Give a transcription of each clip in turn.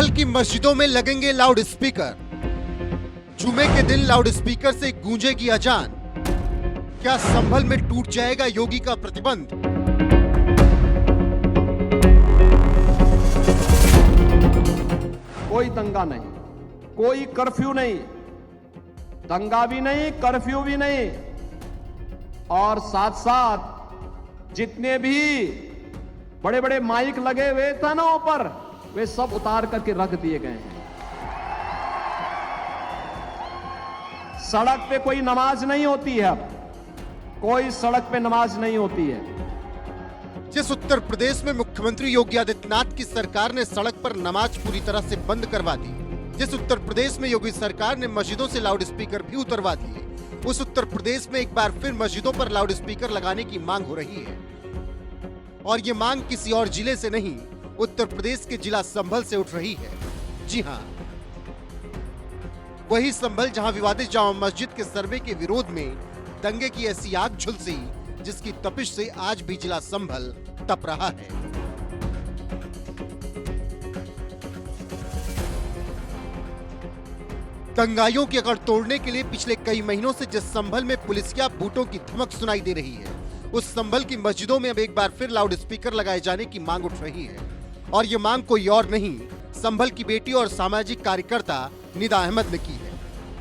संभल की मस्जिदों में लगेंगे लाउड स्पीकर। जुमे के दिन लाउड स्पीकर से गूंजेगी अजान। क्या संभल में टूट जाएगा योगी का प्रतिबंध? कोई दंगा नहीं, कोई कर्फ्यू नहीं, दंगा भी नहीं, कर्फ्यू भी नहीं। और साथ साथ जितने भी बड़े बड़े माइक लगे हुए थे ना ऊपर, वे सब उतार करके रख दिए गए हैं। सड़क पे कोई नमाज नहीं होती है, अब कोई सड़क पे नमाज नहीं होती है। जिस उत्तर प्रदेश में मुख्यमंत्री योगी आदित्यनाथ की सरकार ने सड़क पर नमाज पूरी तरह से बंद करवा दी, जिस उत्तर प्रदेश में योगी सरकार ने मस्जिदों से लाउड स्पीकर भी उतरवा दिए, उस उत्तर प्रदेश में एक बार फिर मस्जिदों पर लाउड स्पीकर लगाने की मांग हो रही है। और ये मांग किसी और जिले से नहीं, उत्तर प्रदेश के जिला संभल से उठ रही है। जी हां, वही संभल जहां विवादित जामा मस्जिद के सर्वे के विरोध में दंगे की ऐसी आग झुलसी, जिसकी तपिश से आज भी जिला संभल तप रहा है। दंगाइयों की अकड़ तोड़ने के लिए पिछले कई महीनों से जिस संभल में पुलिसिया बूटों की धमक सुनाई दे रही है, उस संभल की मस्जिदों में अब एक बार फिर लाउड स्पीकर लगाए जाने की मांग उठ रही है। और ये मांग कोई और नहीं, संभल की बेटी और सामाजिक कार्यकर्ता निदा अहमद ने की है,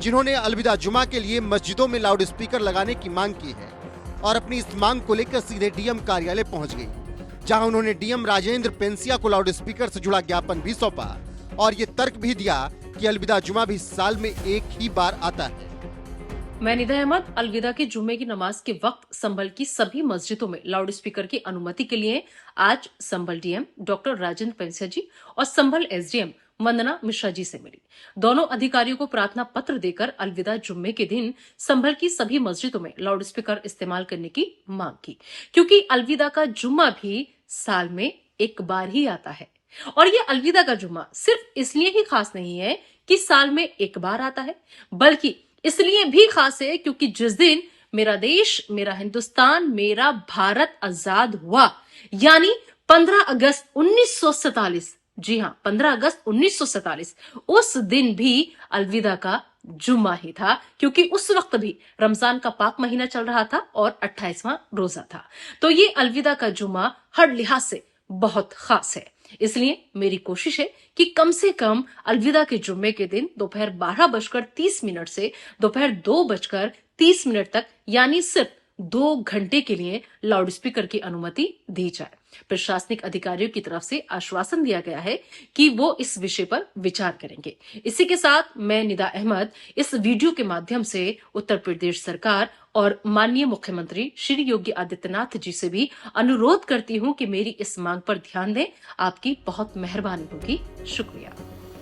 जिन्होंने अलविदा जुमा के लिए मस्जिदों में लाउड स्पीकर लगाने की मांग की है और अपनी इस मांग को लेकर सीधे डीएम कार्यालय पहुंच गई, जहां उन्होंने डीएम राजेंद्र पेंसिया को लाउड स्पीकर से जुड़ा ज्ञापन भी सौंपा और ये तर्क भी दिया कि अलविदा जुमा भी साल में एक ही बार आता है। मैं निदा अहमद अलविदा के जुम्मे की नमाज के वक्त संभल की सभी मस्जिदों में लाउड स्पीकर की अनुमति के लिए आज संभल डीएम डॉक्टर राजेंद्र पेंसिया जी और संभल एसडीएम वंदना मिश्रा जी से मिली। दोनों अधिकारियों को प्रार्थना पत्र देकर अलविदा जुम्मे के दिन संभल की सभी मस्जिदों में लाउड स्पीकर इस्तेमाल करने की मांग की, क्योंकि अलविदा का जुम्मा भी साल में एक बार ही आता है। और ये अलविदा का जुम्मा सिर्फ इसलिए ही खास नहीं है कि साल में एक बार आता है, बल्कि इसलिए भी खास है क्योंकि जिस दिन मेरा देश, मेरा हिंदुस्तान, मेरा भारत आजाद हुआ, यानी 15 अगस्त 1947, जी हां 15 अगस्त 1947, उस दिन भी अलविदा का जुम्मा ही था, क्योंकि उस वक्त भी रमजान का पाक महीना चल रहा था और 28वां रोजा था। तो ये अलविदा का जुम्मा हर लिहाज से बहुत खास है। इसलिए मेरी कोशिश है कि कम से कम अलविदा के जुम्मे के दिन दोपहर 12:30 से दोपहर 2:30 तक, यानी सिर्फ 2 घंटे के लिए लाउड स्पीकर की अनुमति दी जाए। प्रशासनिक अधिकारियों की तरफ से आश्वासन दिया गया है कि वो इस विषय पर विचार करेंगे। इसी के साथ मैं निदा अहमद इस वीडियो के माध्यम से उत्तर प्रदेश सरकार और माननीय मुख्यमंत्री श्री योगी आदित्यनाथ जी से भी अनुरोध करती हूं कि मेरी इस मांग पर ध्यान दें। आपकी बहुत मेहरबानी होगी। शुक्रिया।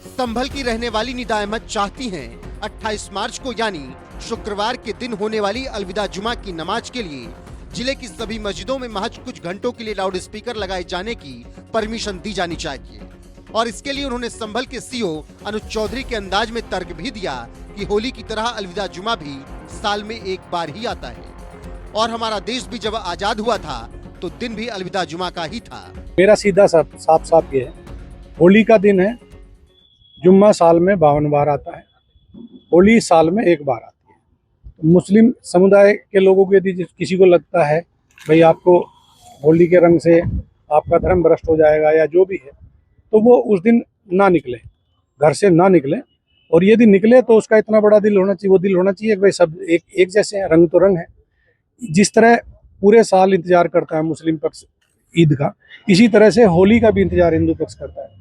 संभल की रहने वाली निदा अहमद चाहती हैं 28 मार्च को यानी शुक्रवार के दिन होने वाली अलविदा जुमा की नमाज के लिए जिले की सभी मस्जिदों में महज कुछ घंटों के लिए लाउड स्पीकर लगाए जाने की परमिशन दी जानी चाहिए। और इसके लिए उन्होंने संभल के सीओ अनुज चौधरी के अंदाज में तर्क भी दिया कि होली की तरह अलविदा जुमा भी साल में एक बार ही आता है और हमारा देश भी जब आजाद हुआ था तो दिन भी अलविदा जुमा का ही था। मेरा सीधा साफ ये है, होली का दिन है, जुम्मा साल में 52 बार आता है, होली साल में एक बार आती है। मुस्लिम समुदाय के लोगों को यदि किसी को लगता है भाई आपको होली के रंग से आपका धर्म भ्रष्ट हो जाएगा या जो भी है, तो वो उस दिन ना निकले, घर से ना निकले। और यदि निकले तो उसका इतना बड़ा दिल होना चाहिए, वो दिल होना चाहिए कि भाई सब एक जैसे हैं, रंग तो रंग है। जिस तरह पूरे साल इंतजार करता है मुस्लिम पक्ष ईद का, इसी तरह से होली का भी इंतजार हिंदू पक्ष करता है।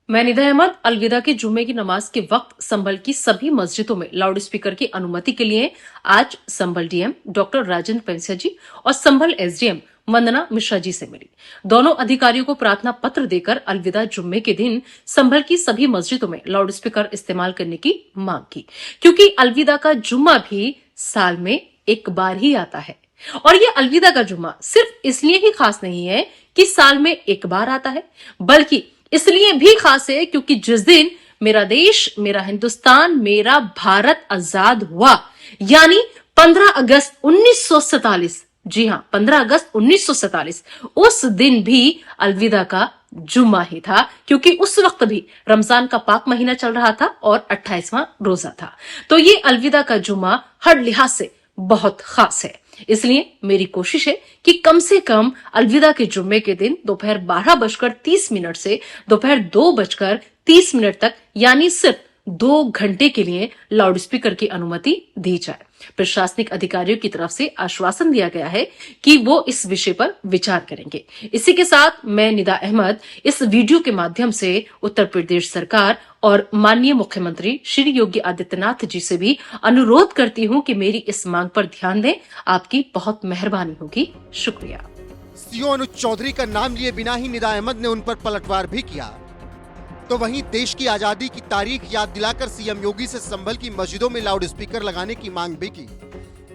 मैं निदा अहमद अलविदा के जुम्मे की नमाज के वक्त संभल की सभी मस्जिदों में लाउड स्पीकर की अनुमति के लिए आज संभल डीएम डॉक्टर राजेंद्र पेंसिया जी और संभल एसडीएम वंदना मिश्रा जी से मिली। दोनों अधिकारियों को प्रार्थना पत्र देकर अलविदा जुम्मे के दिन संभल की सभी मस्जिदों में लाउड स्पीकर इस्तेमाल करने की मांग की, क्योंकि अलविदा का जुम्मा भी साल में एक बार ही आता है। और ये अलविदा का जुम्मा सिर्फ इसलिए ही खास नहीं है कि साल में एक बार आता है, बल्कि इसलिए भी खास है क्योंकि जिस दिन मेरा देश, मेरा हिंदुस्तान, मेरा भारत आजाद हुआ, यानी 15 अगस्त 1947, जी हां, 15 अगस्त 1947 उस दिन भी अलविदा का जुम्मा ही था, क्योंकि उस वक्त भी रमजान का पाक महीना चल रहा था और 28वां रोजा था। तो ये अलविदा का जुम्मा हर लिहाज से बहुत खास है। इसलिए मेरी कोशिश है कि कम से कम अलविदा के जुम्मे के दिन दोपहर 12:30 से दोपहर 2:30 तक, यानी सिर्फ 2 घंटे के लिए लाउड स्पीकर की अनुमति दी जाए। प्रशासनिक अधिकारियों की तरफ से आश्वासन दिया गया है कि वो इस विषय पर विचार करेंगे। इसी के साथ मैं निदा अहमद इस वीडियो के माध्यम से उत्तर प्रदेश सरकार और माननीय मुख्यमंत्री श्री योगी आदित्यनाथ जी से भी अनुरोध करती हूं कि मेरी इस मांग पर ध्यान दें। आपकी बहुत मेहरबानी होगी। शुक्रिया। सीओ अनुज चौधरी का नाम लिए बिना ही निदा अहमद ने उन पर पलटवार भी किया। तो वहीं देश की आजादी की तारीख याद दिलाकर सीएम योगी से संभल की मस्जिदों में लाउड स्पीकर लगाने की मांग भी की,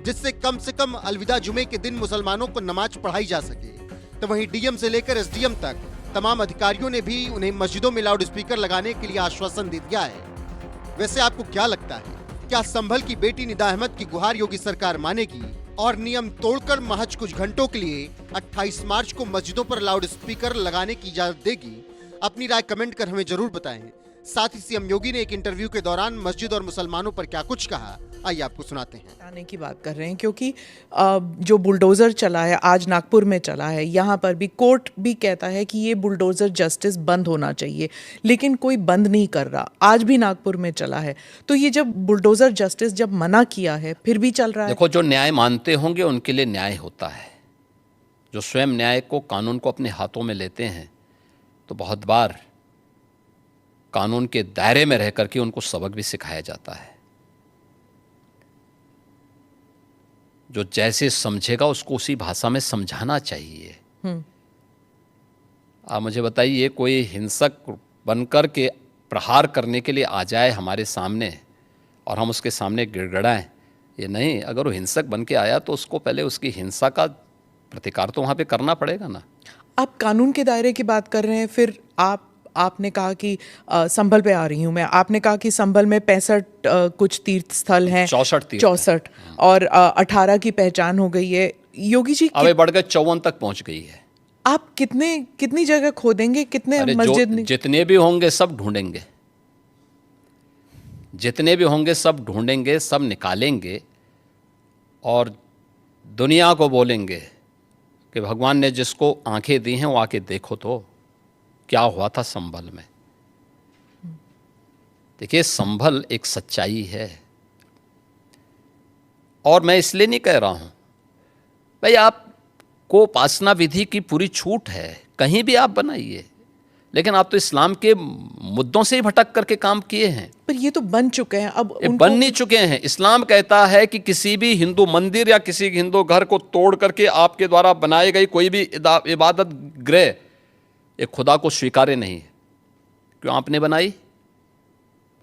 जिससे कम अलविदा जुमे के दिन मुसलमानों को नमाज पढ़ाई जा सके। तो वहीं डीएम से लेकर एसडीएम तक तमाम अधिकारियों ने भी उन्हें मस्जिदों में लाउड स्पीकर लगाने के लिए आश्वासन दे दिया है। वैसे आपको क्या लगता है, क्या संभल की बेटी निदा अहमद की गुहार योगी सरकार मानेगी और नियम तोड़कर महज कुछ घंटों के लिए 28 मार्च को मस्जिदों पर लाउड स्पीकर लगाने की इजाजत देगी? अपनी राय कमेंट कर हमें जरूर बताएं। साथ ही सीएम योगी ने एक इंटरव्यू के दौरान मस्जिद और मुसलमानों पर क्या कुछ कहा, आइए आपको सुनाते हैं। आने की बात कर रहे हैं, क्योंकि जो बुलडोजर चला है, आज नागपुर में चला है, यहाँ पर भी कोर्ट भी कहता है कि ये बुलडोजर जस्टिस बंद होना चाहिए, लेकिन कोई बंद नहीं कर रहा। आज भी नागपुर में चला है, तो ये जब बुलडोजर जस्टिस जब मना किया है फिर भी चल रहा है। देखो, जो न्याय मानते होंगे उनके लिए न्याय होता है। जो स्वयं न्याय को, कानून को अपने हाथों में लेते हैं, तो बहुत बार कानून के दायरे में रह करके उनको सबक भी सिखाया जाता है। जो जैसे समझेगा उसको उसी भाषा में समझाना चाहिए। आप मुझे बताइए, कोई हिंसक बनकर के प्रहार करने के लिए आ जाए हमारे सामने और हम उसके सामने गिड़गिड़ाएं, ये नहीं। अगर वो हिंसक बन के आया तो उसको पहले उसकी हिंसा का प्रतिकार तो वहाँ पे करना पड़ेगा ना। आप कानून के दायरे की बात कर रहे हैं, फिर आपने कहा कि संभल पे आ रही हूँ मैं, आपने कहा कि संभल में 65 कुछ तीर्थ स्थल हैं, 64 और 18 की पहचान हो गई है। योगी जी अब बढ़ गए 54 तक पहुंच गई है। आप कितनी जगह खोदेंगे, कितने मस्जिद? जितने भी होंगे सब ढूंढेंगे, जितने भी होंगे सब ढूंढेंगे, सब निकालेंगे और दुनिया को बोलेंगे कि भगवान ने जिसको आंखें दी हैं वो आके देखो तो क्या हुआ था संभल में। देखिए, संभल एक सच्चाई है और मैं इसलिए नहीं कह रहा हूं भाई आपको उपासना विधि की पूरी छूट है, कहीं भी आप बनाइए, लेकिन आप तो इस्लाम के मुद्दों से ही भटक करके काम किए हैं। पर ये तो बन चुके हैं, अब बन नहीं चुके हैं। इस्लाम कहता है कि किसी भी हिंदू मंदिर या किसी हिंदू घर को तोड़ करके आपके द्वारा बनाई गई कोई भी इबादत गृह ये खुदा को स्वीकार्य नहीं है। क्यों आपने बनाई?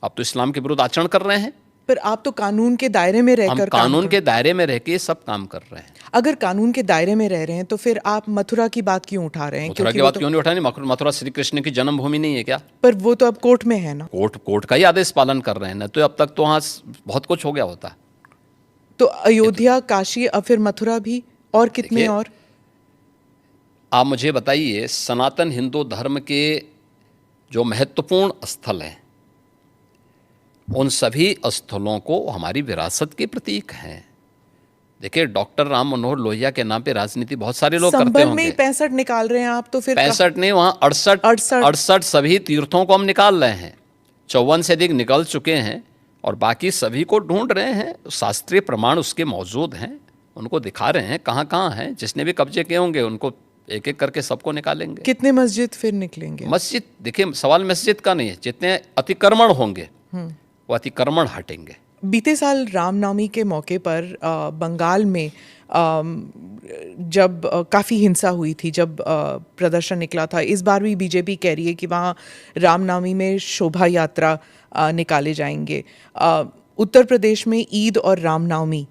आप तो इस्लाम के विरुद्ध आचरण कर रहे हैं। पर आप तो कानून के दायरे में रहकर, हम कानून के दायरे में रह के सब काम कर रहे हैं। अगर कानून के दायरे में रह रहे हैं तो फिर आप मथुरा की बात क्यों उठा रहे हैं? मथुरा की बात क्यों नहीं उठानी? मथुरा श्री कृष्ण की जन्मभूमि नहीं है क्या? पर वो तो अब कोर्ट में है ना। कोर्ट का ही आदेश पालन कर रहे हैं ना, तो अब तक तो वहाँ बहुत कुछ हो गया होता। तो अयोध्या, काशी, अब फिर मथुरा भी, और कितने? और आप मुझे बताइए, सनातन हिंदू धर्म के जो महत्वपूर्ण स्थल हैं उन सभी स्थलों को हमारी विरासत के प्रतीक हैं। देखिए, डॉक्टर राम मनोहर लोहिया के नाम पे राजनीति बहुत सारे लोग करते होंगे। में 65 निकाल रहे हैं आप, तो फिर 65 नहीं, वहाँ 68 सभी तीर्थों को हम निकाल रहे हैं। 54 से अधिक निकल चुके हैं और बाकी सभी को ढूंढ रहे हैं। शास्त्रीय प्रमाण उसके मौजूद हैं, उनको दिखा रहे हैं कहाँ कहाँ हैं। जिसने भी कब्जे किए होंगे उनको एक एक करके सबको निकालेंगे। कितने मस्जिद फिर निकलेंगे? मस्जिद, देखिए, सवाल मस्जिद का नहीं है, जितने अतिक्रमण होंगे वो अतिक्रमण हटेंगे। बीते साल रामनवमी के मौके पर बंगाल में जब काफ़ी हिंसा हुई थी, जब प्रदर्शन निकला था, इस बार भी बीजेपी कह रही है कि वहाँ रामनवमी में शोभा यात्रा निकाले जाएंगे। उत्तर प्रदेश में ईद और रामनवमी,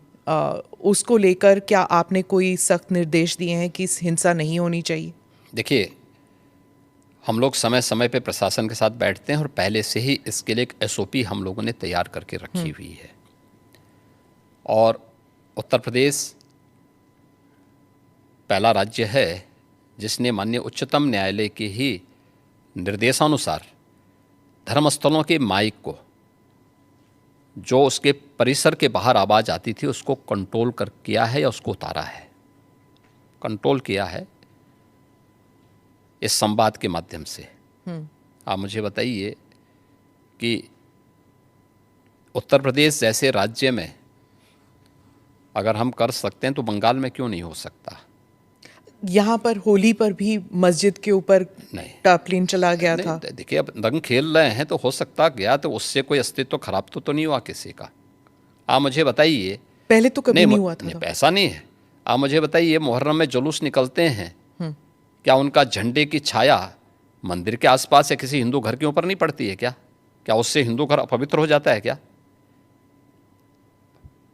उसको लेकर क्या आपने कोई सख्त निर्देश दिए हैं कि हिंसा नहीं होनी चाहिए? देखिए, हम लोग समय समय पे प्रशासन के साथ बैठते हैं और पहले से ही इसके लिए एक SOP हम लोगों ने तैयार करके रखी हुई है। और उत्तर प्रदेश पहला राज्य है जिसने माननीय उच्चतम न्यायालय के ही निर्देशानुसार धर्मस्थलों के माइक को, जो उसके परिसर के बाहर आवाज़ आती थी, उसको कंट्रोल कर किया है या उसको उतारा है, कंट्रोल किया है इस संवाद के माध्यम से। आप मुझे बताइए कि उत्तर प्रदेश जैसे राज्य में अगर हम कर सकते हैं तो बंगाल में क्यों नहीं हो सकता? यहाँ पर होली पर भी मस्जिद के ऊपर नहीं, टार्पलिन चला गया था। देखिए, अब रंग खेल रहे हैं तो हो सकता गया, तो उससे कोई अस्तित्व खराब तो नहीं हुआ किसी का? आप मुझे बताइए। पहले तो कभी नहीं हुआ था। नहीं, ऐसा नहीं है। आप मुझे बताइए, मुहर्रम में जुलूस निकलते हैं, क्या उनका झंडे की छाया मंदिर के आसपास या किसी हिंदू घर के ऊपर नहीं पड़ती है क्या? क्या उससे हिंदू घर अपवित्र हो जाता है क्या?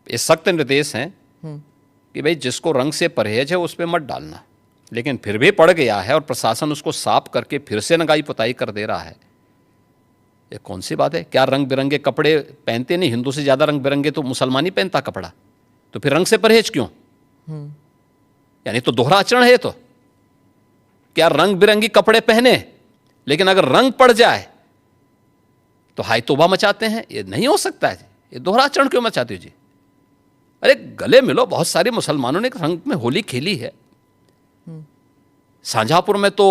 ये सख्त निर्देश हैं कि भाई जिसको रंग से परहेज है उस पर मत डालना, लेकिन फिर भी पड़ गया है और प्रशासन उसको साफ करके फिर से नगाई पुताई कर दे रहा है। ये कौन सी बात है? क्या रंग बिरंगे कपड़े पहनते नहीं? हिंदू से ज़्यादा रंग बिरंगे तो मुसलमान ही पहनता कपड़ा, तो फिर रंग से परहेज क्यों? यानी तो दोहरा आचरण है ये तो। क्या रंग बिरंगी कपड़े पहने, लेकिन अगर रंग पड़ जाए तो हाय तौबा मचाते हैं? ये नहीं हो सकता है। ये दोहरा आचरण क्यों मचाते हो जी? अरे गले मिलो। बहुत सारे मुसलमानों ने रंग में होली खेली है। शाहजहांपुर में तो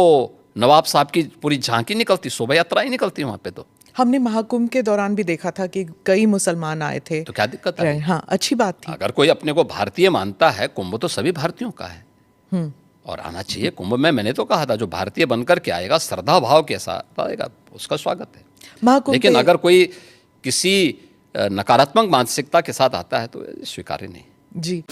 नवाब साहब की पूरी झांकी निकलती, शोभा यात्रा ही निकलती वहां पे। तो हमने महाकुंभ के दौरान भी देखा था कि कई मुसलमान आए थे। तो क्या दिक्कत है? हाँ, अच्छी बात थी। अगर कोई अपने को भारतीय मानता है, कुंभ तो सभी भारतीयों का है और आना चाहिए कुंभ में। मैंने तो कहा था जो भारतीय बनकर के आएगा, श्रद्धा भाव के साथ आएगा, उसका स्वागत है। लेकिन अगर कोई किसी नकारात्मक मानसिकता के साथ आता है तो स्वीकार्य नहीं। जी।